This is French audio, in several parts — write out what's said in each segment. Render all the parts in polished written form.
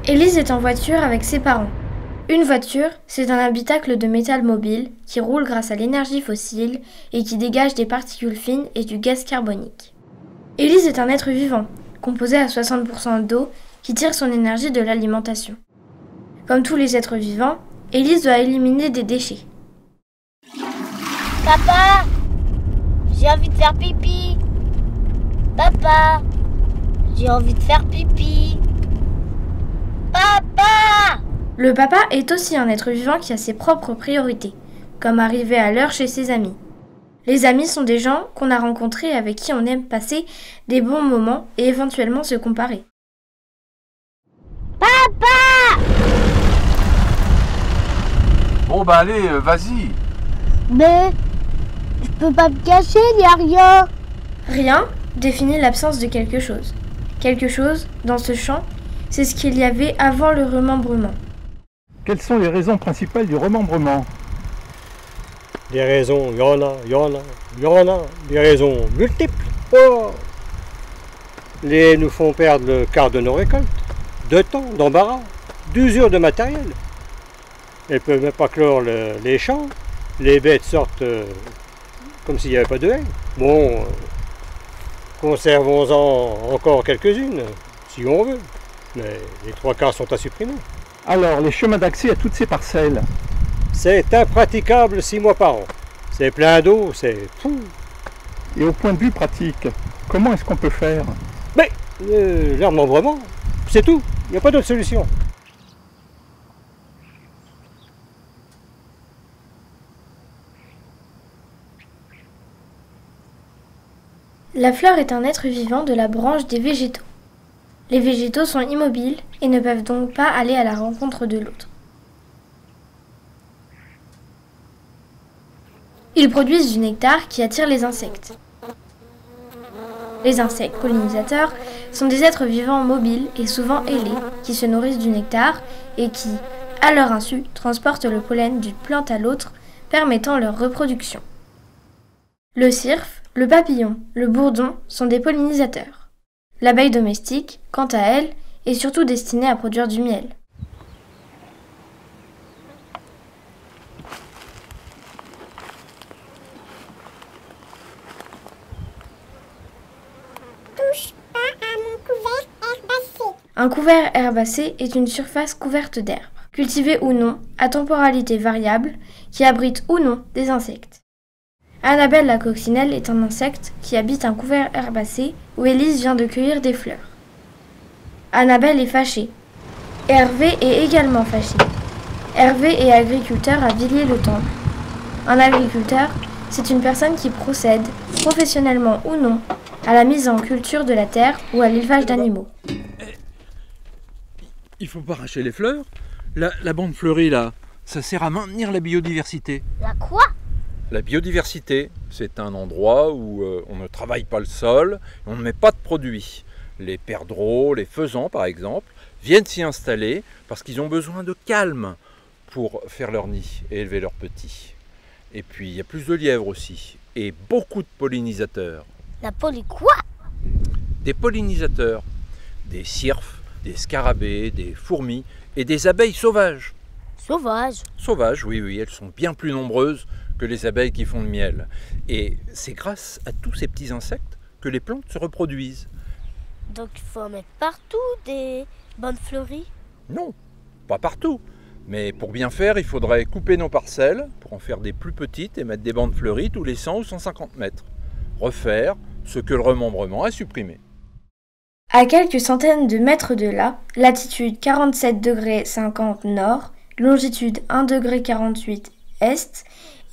Élise est en voiture avec ses parents. Une voiture, c'est un habitacle de métal mobile qui roule grâce à l'énergie fossile et qui dégage des particules fines et du gaz carbonique. Élise est un être vivant, composé à 60% d'eau, qui tire son énergie de l'alimentation. Comme tous les êtres vivants, Élise doit éliminer des déchets. Papa, j'ai envie de faire pipi. Papa, j'ai envie de faire pipi. Papa! Le papa est aussi un être vivant qui a ses propres priorités, comme arriver à l'heure chez ses amis. Les amis sont des gens qu'on a rencontrés et avec qui on aime passer des bons moments et éventuellement se comparer. Papa! Bon bah allez, vas-y. Mais je peux pas me cacher, il n'y a rien. Rien définit l'absence de quelque chose. Quelque chose, dans ce champ, c'est ce qu'il y avait avant le remembrement. Quelles sont les raisons principales du remembrement? Des raisons, il y en a, des raisons multiples. Oh, les nous font perdre le quart de nos récoltes, de temps, d'embarras, d'usure de matériel. Elles ne peuvent même pas clore les champs, les bêtes sortent comme s'il n'y avait pas de haie. Bon, conservons-en encore quelques-unes, si on veut, mais les 3/4 sont à supprimer. Alors, les chemins d'accès à toutes ces parcelles? C'est impraticable 6 mois par an. C'est plein d'eau, c'est fou. Et au point de vue pratique, comment est-ce qu'on peut faire? Mais le remembrement, c'est tout. Il n'y a pas d'autre solution. La fleur est un être vivant de la branche des végétaux. Les végétaux sont immobiles et ne peuvent donc pas aller à la rencontre de l'autre. Ils produisent du nectar qui attire les insectes. Les insectes pollinisateurs sont des êtres vivants mobiles et souvent ailés qui se nourrissent du nectar et qui, à leur insu, transportent le pollen d'une plante à l'autre, permettant leur reproduction. Le cirfe, le papillon, le bourdon sont des pollinisateurs. L'abeille domestique, quant à elle, est surtout destinée à produire du miel. Touche pas à mon couvert herbacé. Un couvert herbacé est une surface couverte d'herbe, cultivée ou non, à temporalité variable, qui abrite ou non des insectes. Annabelle la coccinelle est un insecte qui habite un couvert herbacé où Élise vient de cueillir des fleurs. Annabelle est fâchée. Hervé est également fâché. Hervé est agriculteur à Villiers-le-Temple. Un agriculteur, c'est une personne qui procède, professionnellement ou non, à la mise en culture de la terre ou à l'élevage d'animaux. Il faut pas arracher les fleurs. La bande fleurie là, ça sert à maintenir la biodiversité. La quoi? La biodiversité, c'est un endroit où on ne travaille pas le sol, on ne met pas de produits. Les perdreaux, les faisans par exemple, viennent s'y installer parce qu'ils ont besoin de calme pour faire leur nid et élever leurs petits. Et puis il y a plus de lièvres aussi, et beaucoup de pollinisateurs. La quoi? Des pollinisateurs, des cirfes, des scarabées, des fourmis et des abeilles sauvages. Sauvage. Sauvages, oui, elles sont bien plus nombreuses que les abeilles qui font le miel. Et c'est grâce à tous ces petits insectes que les plantes se reproduisent. Donc il faut en mettre partout des bandes fleuries? Non, pas partout. Mais pour bien faire, il faudrait couper nos parcelles pour en faire des plus petites et mettre des bandes fleuries tous les 100 ou 150 mètres. Refaire ce que le remembrement a supprimé. À quelques centaines de mètres de là, latitude 47,50 ° nord, longitude 1,48 ° est,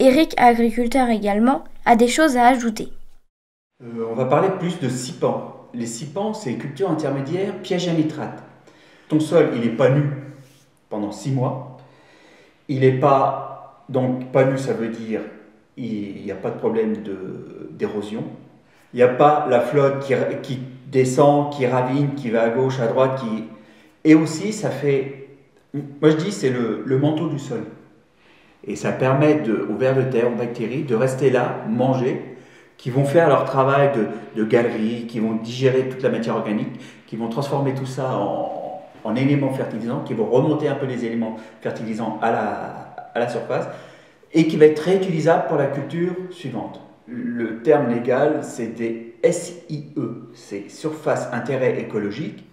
Eric, agriculteur également, a des choses à ajouter. On va parler plus de sipans. Les sipans, c'est culture intermédiaire, piège à nitrate. Ton sol, il n'est pas nu pendant 6 mois. Il n'est pas... Donc, pas nu, ça veut dire il n'y a pas de problème d'érosion. Il n'y a pas la flotte qui descend, qui ravine, qui va à gauche, à droite. Et aussi, ça fait... Moi, je dis, c'est le manteau du sol. Et ça permet aux vers de terre, aux bactéries, de rester là, manger, qui vont faire leur travail de galerie, qui vont digérer toute la matière organique, qui vont transformer tout ça en éléments fertilisants qui vont remonter un peu les éléments fertilisants à la surface et qui va être réutilisable pour la culture suivante. Le terme légal, c'est des SIE, c'est surface intérêt écologique.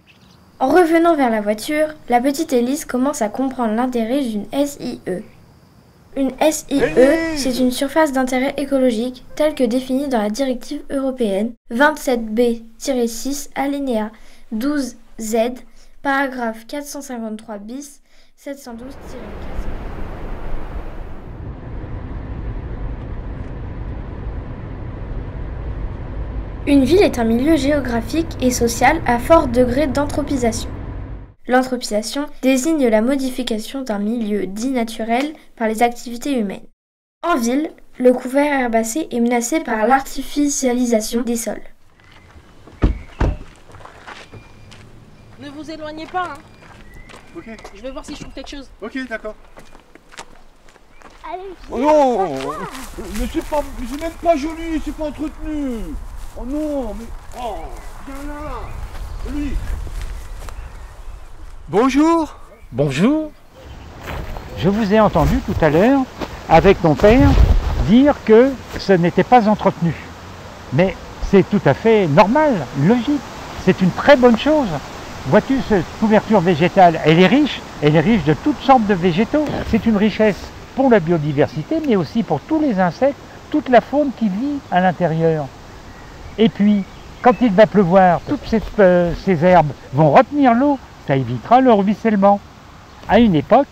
En revenant vers la voiture, la petite Élise commence à comprendre l'intérêt d'une SIE. Une SIE, c'est une surface d'intérêt écologique telle que définie dans la directive européenne 27B-6 alinéa 12Z, paragraphe 453 bis 712-4. Une ville est un milieu géographique et social à fort degré d'anthropisation. L'anthropisation désigne la modification d'un milieu dit naturel par les activités humaines. En ville, le couvert herbacé est menacé par l'artificialisation des sols. Ne vous éloignez pas, hein. Ok. Je vais voir si je trouve quelque chose. Ok, d'accord. Allez, Oh non, mais c'est même pas joli, c'est pas entretenu. Oh non, mais oh, viens là, lui. Bonjour. Bonjour. Je vous ai entendu tout à l'heure, avec ton père, dire que ce n'était pas entretenu. Mais c'est tout à fait normal, logique. C'est une très bonne chose. Vois-tu, cette couverture végétale, elle est riche de toutes sortes de végétaux. C'est une richesse pour la biodiversité, mais aussi pour tous les insectes, toute la faune qui vit à l'intérieur. Et puis, quand il va pleuvoir, toutes ces herbes vont retenir l'eau. Ça évitera le ruissellement. À une époque,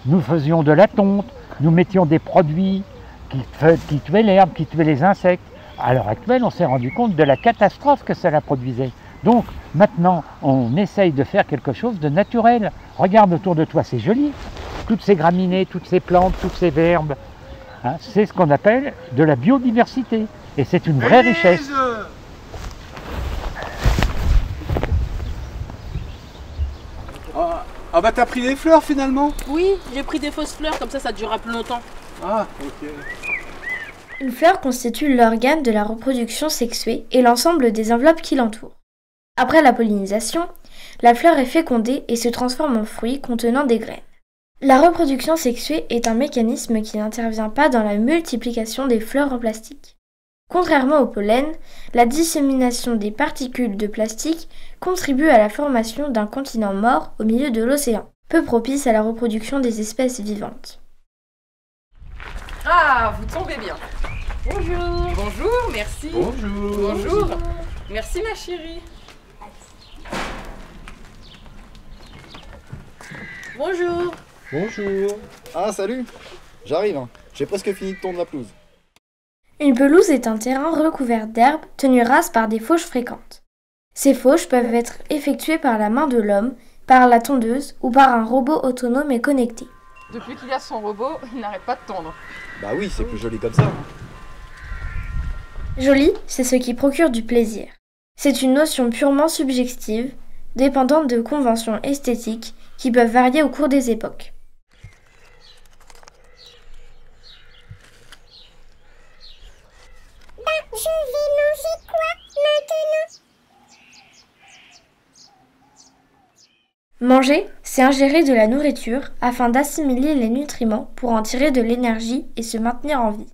nous faisions de la tonte, nous mettions des produits qui tuaient l'herbe, qui tuaient les insectes. À l'heure actuelle, on s'est rendu compte de la catastrophe que cela produisait. Donc, maintenant, on essaye de faire quelque chose de naturel. Regarde autour de toi, c'est joli. Toutes ces graminées, toutes ces plantes, toutes ces herbes. Hein, c'est ce qu'on appelle de la biodiversité. Et c'est une vraie richesse. Ah bah t'as pris des fleurs finalement? Oui, j'ai pris des fausses fleurs, comme ça durera plus longtemps. Ah, ok. Une fleur constitue l'organe de la reproduction sexuée et l'ensemble des enveloppes qui l'entourent. Après la pollinisation, la fleur est fécondée et se transforme en fruit contenant des graines. La reproduction sexuée est un mécanisme qui n'intervient pas dans la multiplication des fleurs en plastique. Contrairement au pollen, la dissémination des particules de plastique contribue à la formation d'un continent mort au milieu de l'océan, peu propice à la reproduction des espèces vivantes. Ah, vous tombez bien. Bonjour. Bonjour, merci. Bonjour. Bonjour. Merci ma chérie. Bonjour. Bonjour. Ah salut. J'arrive, hein. J'ai presque fini de tondre la pelouse. Une pelouse est un terrain recouvert d'herbes tenu rase par des fauches fréquentes. Ces fauches peuvent être effectuées par la main de l'homme, par la tondeuse ou par un robot autonome et connecté. Depuis qu'il a son robot, il n'arrête pas de tondre. Bah oui, c'est plus joli comme ça. Joli, c'est ce qui procure du plaisir. C'est une notion purement subjective, dépendante de conventions esthétiques qui peuvent varier au cours des époques. je vais manger quoi maintenant? Manger, c'est ingérer de la nourriture afin d'assimiler les nutriments pour en tirer de l'énergie et se maintenir en vie.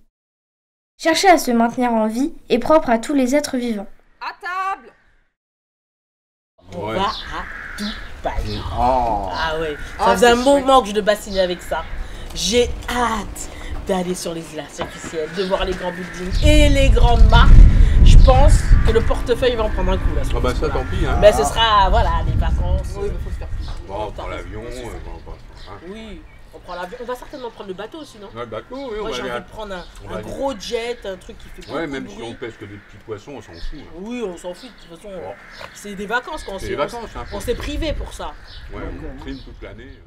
Chercher à se maintenir en vie est propre à tous les êtres vivants. À table! On va à Dubaï. Oh. Ah ouais, ça faisait un moment que je le bassinais avec ça. J'ai hâte d'aller sur les îles artificielles, de voir les grands buildings et les grandes marques. Je pense que le portefeuille va en prendre un coup là. Ah bah ça tant pis hein. Mais ce sera, voilà, des vacances. Oui, il faut se faire plaisir. Bon, on prend l'avion, Oui, on prend l'avion. On va certainement prendre le bateau aussi, non? Ouais, le bateau, oui, on Moi va j'ai aller envie de prendre un gros jet, un truc qui fait beaucoup de même bruit. si on pêche que des petits poissons, on s'en fout. Hein. Oui, on s'en fout, de toute façon. C'est des vacances quand C'est des vacances, hein, on s'est privé pour ça. Ouais, on trime toute l'année.